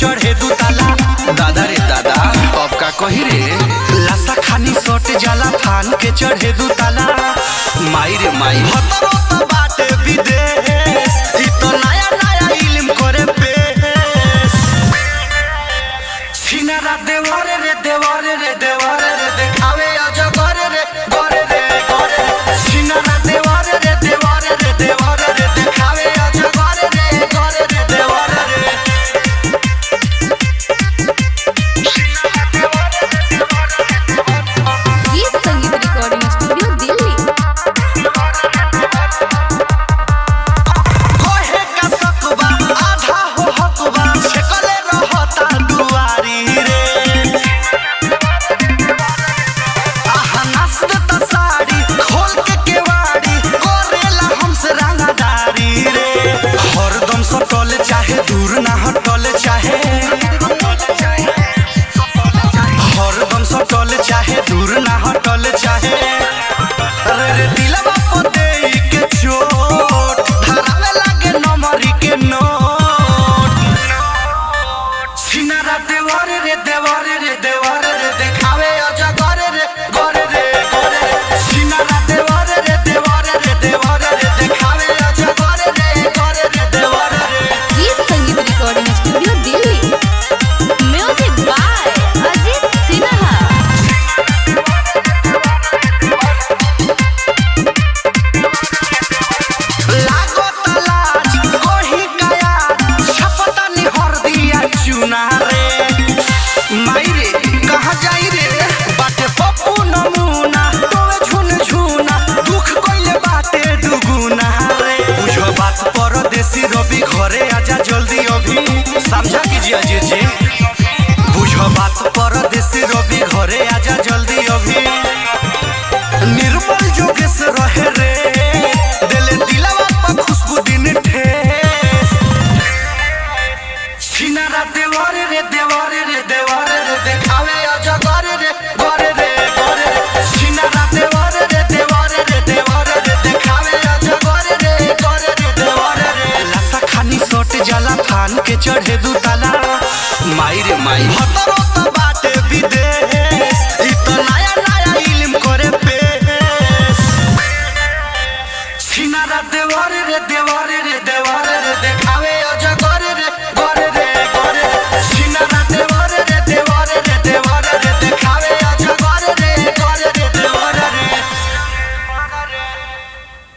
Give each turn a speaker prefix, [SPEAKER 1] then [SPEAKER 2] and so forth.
[SPEAKER 1] चढ़े दू ताला। दादा रे दादा अब का कही रे, लाशा खानी सट जाला थान के चढ़े दू ताला। माई रे माई भतरो तो बाटे विदेश, ई तो नया नया इल्म करे पेश। सिनारा देवरे रे देवरे रे देवरे रे देखावे अजगर रे गोरे रे गोरे। सिनारा देवरे रे देवरे रे देवरे रे देखावे अजगर रे गोरे रे देवरे रे।
[SPEAKER 2] गीत संगीत रिकॉर्डिंग स्टूडियो दिल्ली।
[SPEAKER 1] कोहे का सकबा आधा हो हकबा, छकले रहता दुआरी रे। आहा नाचत त साड़ी खोल के केवाड़ी, करेला हमसे रंगदारी रे। हरदम सटल चाहे दूर ना हटल चाहे, हरदम सटल चाहे दूर ना हटल चाहे। रे रे दिलवा पर देई के चोट, धरावे लागे नंबरी के नोट। सिनारा देवरे रे देवरे रे देवरे रे देखावे अजगर रे गोरे रे गोरे। सिनारा देवरे रे देवरे रे देवरे रे देखावे अजगर रे गोरे रे देवरे रे।
[SPEAKER 2] गीत संगीत recording studio Delhi. Music by Ajit Sinha.
[SPEAKER 1] लागो तलाज कोही काया, छपता निहर दिया चुना रे। माई रे कहाँ जाई रे, बाटे पप्पू नमूना तोवे झुन झुना, दुख कोइले बाटे दुगुना रे। बुझो बात परदेसी रवि घरे आजा जल्दी अभी, समझा कीजिए अजय जी। बुझो बात परदेसी रवि घरे आजा जल्दी अभी। निर्मल जोगेश रहे रे, दिले दिलवा पर खुशबू दिन ठेस। सिनारा देवरे रे देवरे रे देवरे रे देखावे अजगर रे गोरे रे गोरे। सिनारा देवरे रे देवरे रे देवरे रे देखावे अजगर रे गोरे रे देवरे रे। लाशा खानी सट जाला थान के चढ़े दू ताला। माई रे माई भतरो तो बाटे विदेश, ई तो नया नया इल्म करे पेश। सिनारा देवरे रे देवरे